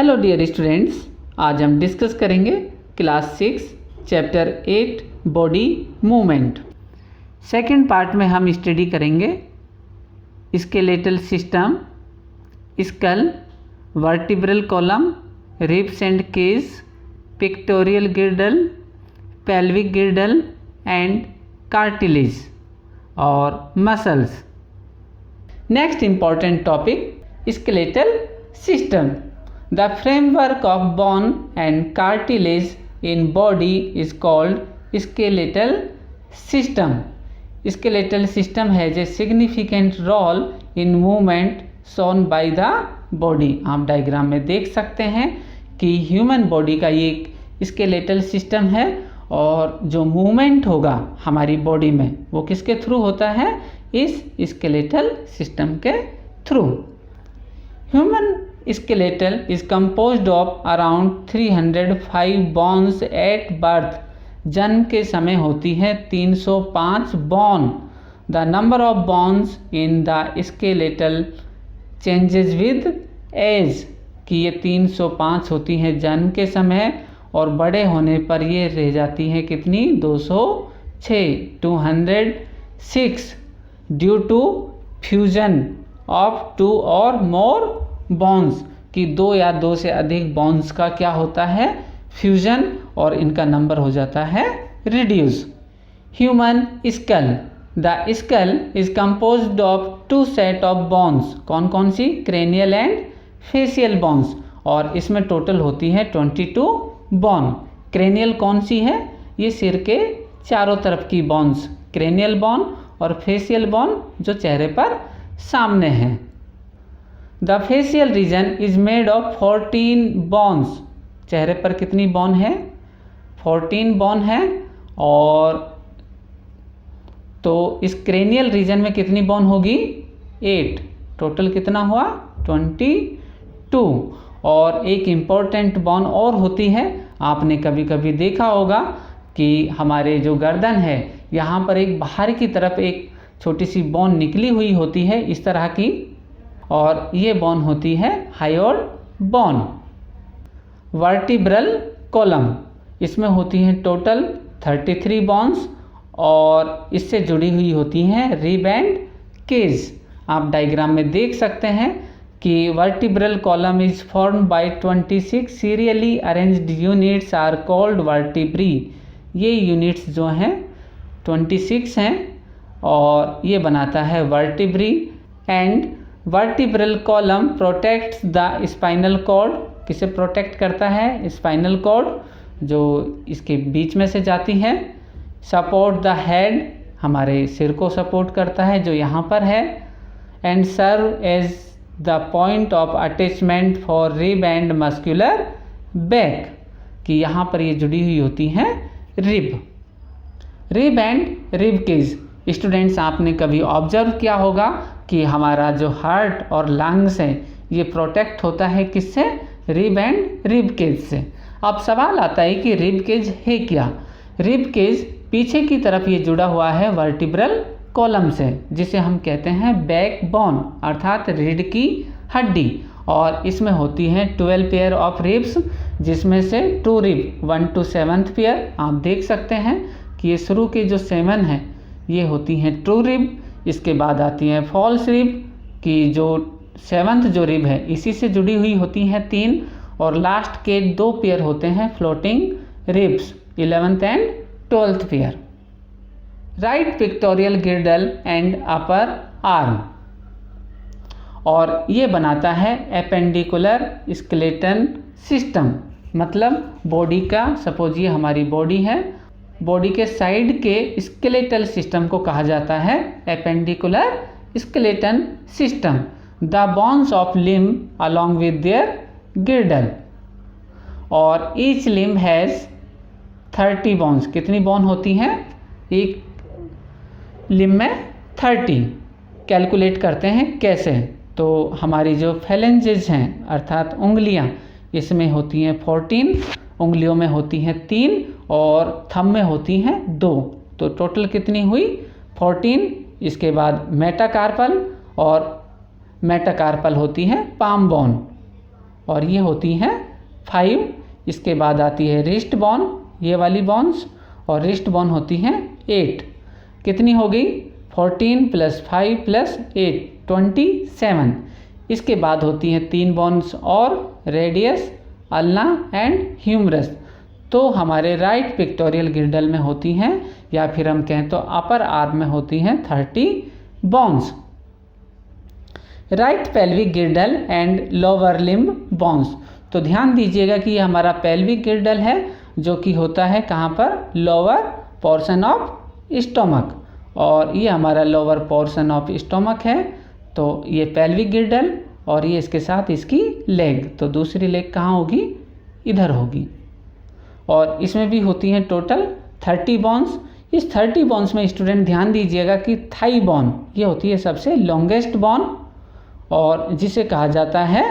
Hello dear students, आज हम discuss करेंगे class 6 chapter 8 body movement. Second part में हम स्टडी करेंगे skeletal system, skull, vertebral column, ribs and cage, pectoral girdle, pelvic girdle and cartilage और muscles. Next important topic skeletal system. The framework of bone and cartilage in body is called skeletal system. Skeletal system has a significant role in movement shown by the body. आप diagram में देख सकते हैं कि human body का ये skeletal system है और जो मूवमेंट होगा हमारी बॉडी में वो किसके थ्रू होता है? इस स्केलेटल सिस्टम के through. Human skeletal is composed of around 305 bones at birth. जन्म के समय होती है 305 bone. The number of bones in the skeletal changes with age. कि ये 305 होती हैं जन्म के समय और बड़े होने पर ये रह जाती हैं कितनी? 206 ड्यू टू फ्यूजन ऑफ 2 और मोर बॉन्स कि 2 या 2 से अधिक बॉन्स का क्या होता है? फ्यूजन, और इनका नंबर हो जाता है reduce. Human skull. The skull is composed of 2 set of bones. कौन कौन सी? क्रेनियल एंड फेशियल बॉन्स, और इसमें टोटल होती है 22 बॉन। क्रेनियल कौन सी है? ये सिर के चारों तरफ की बॉन्स क्रेनियल बॉन, और फेशियल बॉन जो चेहरे पर सामने है। The facial region is made of 14 bones. चेहरे पर कितनी बोन है? 14 बोन है। और तो इस क्रेनियल रीजन में कितनी बोन होगी? 8। टोटल कितना हुआ? 22। और एक इम्पॉर्टेंट बोन और होती है, आपने कभी कभी देखा होगा कि हमारे जो गर्दन है यहाँ पर एक बाहर की तरफ एक छोटी सी बोन निकली हुई होती है इस तरह की, और ये बोन होती है हायोइड बोन। वर्टिब्रल कॉलम, इसमें होती हैं टोटल 33 बोन्स और इससे जुड़ी हुई होती हैं रिब एंड केज। आप डायग्राम में देख सकते हैं कि vertebral column is formed by 26 serially arranged units are called vertebrae. ये यूनिट्स जो हैं 26 हैं और ये बनाता है vertebrae. And vertebral column protects the spinal cord. किसे प्रोटेक्ट करता है? स्पाइनल कॉर्ड जो इसके बीच में से जाती है। सपोर्ट द हेड, हमारे सिर को सपोर्ट करता है जो यहाँ पर है। And serve as the point of attachment for rib and muscular back, कि यहाँ पर ये जुड़ी हुई होती हैं rib and rib cage. Students, आपने कभी ऑब्जर्व किया होगा कि हमारा जो हार्ट और लंग्स है ये प्रोटेक्ट होता है किससे? रिब एंड रिब केज से। अब सवाल आता है कि रिब केज है क्या? रिब केज पीछे की तरफ ये जुड़ा हुआ है वर्टिब्रल कॉलम से, जिसे हम कहते हैं बैक बोन अर्थात रीढ़ की हड्डी। और इसमें होती हैं 12 पेयर ऑफ रिब्स, जिसमें से 2 रिब 1 to 7th पेयर। आप देख सकते हैं कि ये शुरू के जो 7 हैं ये होती हैं ट्रू रिब। इसके बाद आती हैं फॉल्स रिब, कि जो 7th जो रिब है इसी से जुड़ी हुई होती हैं 3, और लास्ट के 2 पेयर होते हैं floating ribs 11th and 12th pair. Right pictorial गिर्डल and upper arm, और ये बनाता है एपेंडिकुलर स्केलेटल सिस्टम। मतलब बॉडी का, सपोज ये हमारी बॉडी है, बॉडी के साइड के स्केलेटल सिस्टम को कहा जाता है appendicular skeletal system. The bones of limb along with their गिर्डल, और ईच लिम्ब हैज़ 30 बोन्स। कितनी बोन होती हैं? एक लिम्ब में 30। कैलकुलेट करते हैं कैसे? तो हमारी जो फेलेंजेस हैं अर्थात उंगलियां, इसमें होती हैं 14, उंगलियों में होती हैं 3 और थंब में होती हैं 2। तो टोटल कितनी हुई? 14। इसके बाद मेटाकार्पल, और मेटाकार्पल होती है पाम बोन। और ये होती हैं 5। इसके बाद आती है रिस्ट बोन, ये वाली बोन्स, और रिस्ट बोन होती हैं 8। कितनी हो गई? 14 + 5 + 8 27। इसके बाद होती हैं 3 बोन्स और रेडियस, अल्ना एंड ह्यूमरस। तो हमारे राइट पिक्टोरियल गिर्डल में होती हैं, या फिर हम कहें तो अपर आर्म में होती हैं 30 bones. Right pelvic girdle and lower limb bones. तो ध्यान दीजिएगा कि ये हमारा पेल्विक गिर्डल है, जो कि होता है कहाँ पर? लोअर पोर्शन ऑफ स्टोमक, और ये हमारा लोअर पोर्शन ऑफ स्टोमक है। तो ये पेल्विक गिर्डल, और ये इसके साथ इसकी लेग। तो दूसरी लेग कहाँ होगी? इधर होगी। और इसमें भी होती हैं टोटल 30 बोन्स। इस 30 बोन्स में स्टूडेंट ध्यान दीजिएगा कि थाई बोन ये होती है सबसे लॉन्गेस्ट बोन, और जिसे कहा जाता है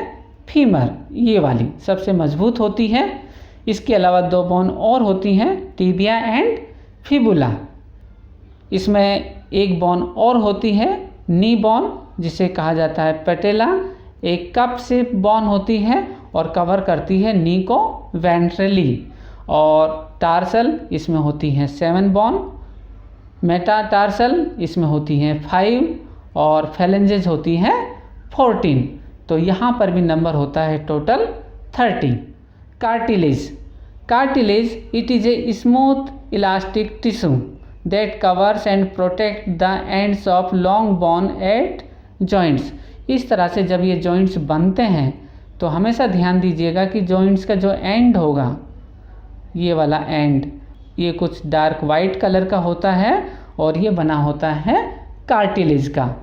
फीमर, ये वाली सबसे मजबूत होती है। इसके अलावा 2 बोन और होती हैं, टिबिया एंड फिबुला। इसमें एक बोन और होती है नी बोन, जिसे कहा जाता है पेटेला। एक कप से बोन होती है और कवर करती है नी को वेंट्रली। और टार्सल, इसमें होती हैं 7 बोन। मेटाटार्सल, इसमें होती हैं 5, और फेलेंजेज होती हैं 14। तो यहाँ पर भी नंबर होता है total 30। Cartilage. Cartilage, it is a smooth elastic tissue that covers and protect the ends of long bone at joints. इस तरह से जब ये जॉइंट्स बनते हैं तो हमेशा ध्यान दीजिएगा कि जॉइंट्स का जो एंड होगा, ये वाला एंड, ये कुछ डार्क वाइट कलर का होता है, और ये बना होता है कार्टिलेज का।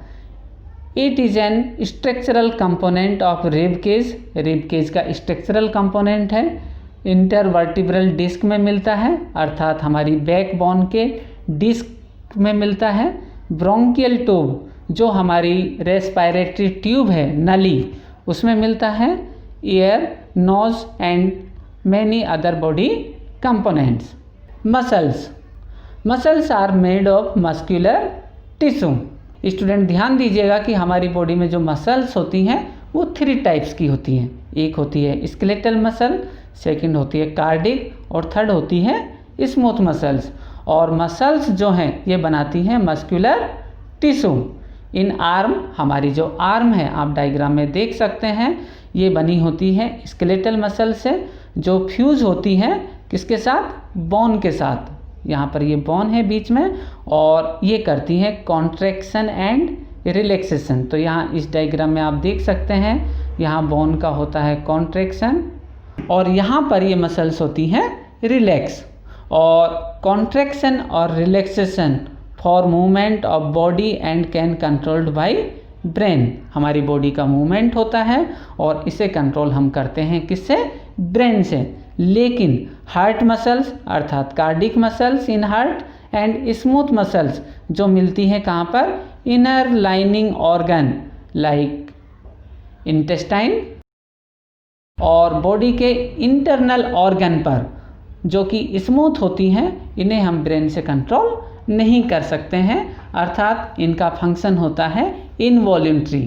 It is an structural component of rib cage. Rib cage का स्ट्रक्चरल कंपोनेंट है। इंटरवर्टिब्रल डिस्क में मिलता है, अर्थात हमारी बैक बोन के डिस्क में मिलता है। ब्रोंकियल ट्यूब, जो हमारी रेस्पिरेटरी ट्यूब है, नली, उसमें मिलता है। Ear, nose and many other body components. Muscles. Muscles are made of muscular tissue. Student ध्यान दीजिएगा कि हमारी बॉडी में जो मसल्स होती हैं वो 3 टाइप्स की होती हैं। एक होती है स्केलेटल मसल, सेकंड होती है कार्डिक, और थर्ड होती है स्मूथ मसल्स। और मसल्स जो हैं ये बनाती हैं मस्कुलर टिश्यू। इन आर्म, हमारी जो आर्म है आप डायग्राम में देख सकते हैं, ये बनी होती है स्केलेटल मसल से, जो फ्यूज होती हैं किसके साथ? बोन के साथ। यहाँ पर ये बोन है बीच में, और ये करती हैं कॉन्ट्रैक्शन एंड रिलैक्सेशन। तो यहाँ इस डायग्राम में आप देख सकते हैं, यहाँ बोन का होता है कॉन्ट्रैक्शन, और यहाँ पर ये मसल्स होती हैं रिलैक्स। और कॉन्ट्रैक्शन और relaxation for movement of body and can controlled by brain. हमारी बॉडी का मूवमेंट होता है और इसे कंट्रोल हम करते हैं किससे? ब्रेन से। लेकिन हार्ट मसल्स अर्थात cardiac muscles in heart and smooth muscles जो मिलती हैं कहाँ पर? Inner lining organ like intestine और बॉडी के इंटरनल ऑर्गन पर, जो कि स्मूथ होती हैं, इन्हें हम ब्रेन से कंट्रोल नहीं कर सकते हैं, अर्थात इनका फंक्शन होता है इनवॉल्यूंट्री।